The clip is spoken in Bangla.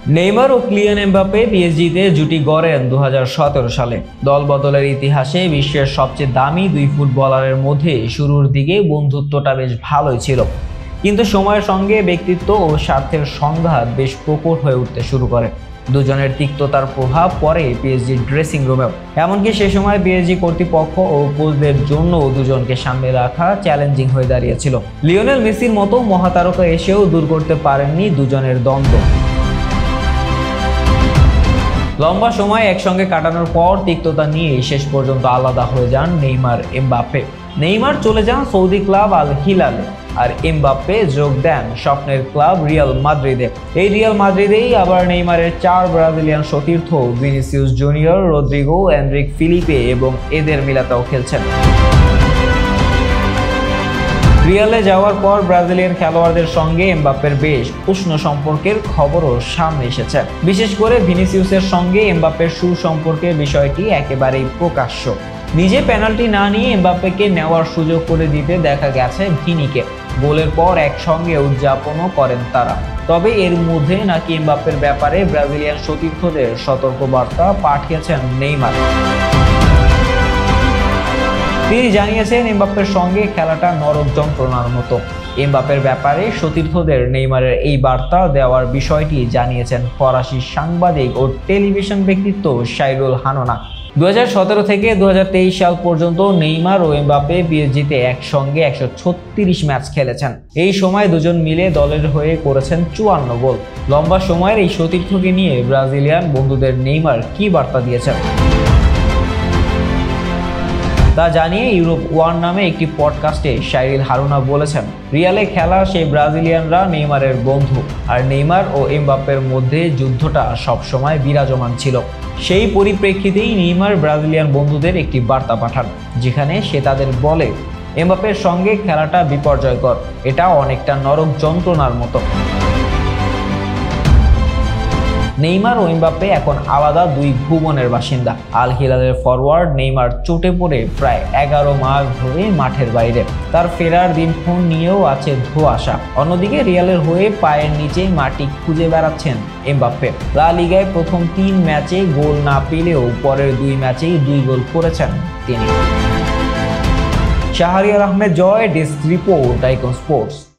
নেইমার ও কিলিয়ান এমবাপ্পে পিএসজিতে জুটি গড়েন 2017 সালে। দল বদলের ইতিহাসে বিশ্বের সবচেয়ে দামি দুই ফুটবলারের মধ্যে শুরুর দিকে বন্ধুত্বটা বেশ ভালোই ছিল, কিন্তু সময়ের সঙ্গে ব্যক্তিত্ব ও স্বার্থের সংঘাত বেশ প্রকট হয়ে উঠতে শুরু করে। দুজনের তিক্ততার প্রভাব পড়ে পিএসজির ড্রেসিং রুমেও। এমনকি সে সময় পিএসজি কর্তৃপক্ষ ও কোচদের জন্য দুজনকে সামনে রাখা চ্যালেঞ্জিং হয়ে দাঁড়িয়েছিল। লিওনেল মেসির মতো মহাতারকা এসেও দূর করতে পারেননি দুজনের দ্বন্দ্ব। লম্বা সময় একসঙ্গে কাটানোর পর তিক্ততা নিয়ে শেষ পর্যন্ত আলাদা হয়ে যান নেইমার এমবাপ্পে। নেইমার চলে যান সৌদি ক্লাব আল হিলালে, আর এমবাপ্পে যোগ দেন স্বপ্নের ক্লাব রিয়াল মাদ্রিদে। এই রিয়াল মাদ্রিদেই আবার নেইমারের 4 ব্রাজিলিয়ান সতীর্থ Vinicius Junior, Rodrygo, Endrick Felipe এবং এদের মিলাতাও খেলছেন। রিয়ালে যাওয়ার পর ব্রাজিলিয়ান খেলোয়াড়দের সঙ্গে এমবাপ্পের বেশ উষ্ণ সম্পর্কের খবরও সামনে এসেছে। বিশেষ করে ভিনিসিয়াসের সঙ্গে এমবাপ্পের সুসম্পর্কের বিষয়টি একেবারেই প্রকাশ্য। নিজে পেনাল্টি না নিয়ে এমবাপ্পেকে নেওয়ার সুযোগ করে দিতে দেখা গেছে ভিনিকে। গোলের পর একসঙ্গে উদযাপনও করেন তারা। তবে এর মধ্যে নাকি এমবাপ্পের ব্যাপারে ব্রাজিলিয়ান সতীর্থদের সতর্কবার্তা পাঠিয়েছেন নেইমার। তিনি জানিয়েছেন এমবাপ্পের সঙ্গে খেলাটা নরক যন্ত্রণার মতো। এমবাপ্পের ব্যাপারে সতীর্থদের নেইমারের এই বার্তা দেওয়ার বিষয়টি জানিয়েছেন ফরাসি সাংবাদিক ও টেলিভিশন ব্যক্তিত্ব শাইরুল হাননা। 2017 থেকে 2023 সাল পর্যন্ত নেইমার ও এমবাপ্পে পিএসজিতে একসঙ্গে 136 ম্যাচ খেলেছেন। এই সময় দুজন মিলে দলের হয়ে করেছেন 54 গোল। লম্বা সময়ের এই সতীর্থকে নিয়ে ব্রাজিলিয়ান বন্ধুদের নেইমার কি বার্তা দিয়েছেন তা জানিয়ে ইউরোপ ওয়ান নামে একটি পডকাস্টে শাইরুল হারুনা বলেছেন, রিয়ালে খেলা সেই ব্রাজিলিয়ানরা নেইমারের বন্ধু, আর নেইমার ও এমবাপ্পের মধ্যে যুদ্ধটা সবসময় বিরাজমান ছিল। সেই পরিপ্রেক্ষিতেই নেইমার ব্রাজিলিয়ান বন্ধুদের একটি বার্তা পাঠান, যেখানে সে তাদের বলে এমবাপ্পের সঙ্গে খেলাটা বিপর্যয়কর, এটা অনেকটা নরক যন্ত্রণার মতো। নেইমার ও এমবাপ্পে এখন আলাদা দুই ভুবনের বাসিন্দা। আল হিলালের ফরওয়ার্ড নেইমার চোটে পড়ে প্রায় 11 মাস ধরে মাঠের বাইরে। তার ফেরার দিনক্ষণ নিয়েও আছে ধোঁয়াশা। অন্যদিকে রিয়ালের হয়ে পায়ের নিচেই মাটি খুঁজে বেড়াচ্ছেন এমবাপ্পে। লা লিগায় প্রথম 3 ম্যাচে গোল না পেলেও পরের 2 ম্যাচেই 2 গোল করেছেন তিনি। শাহরিয়ার আহমেদ জয়, ডেস্ক রিপোর্ট, আইকন স্পোর্টস।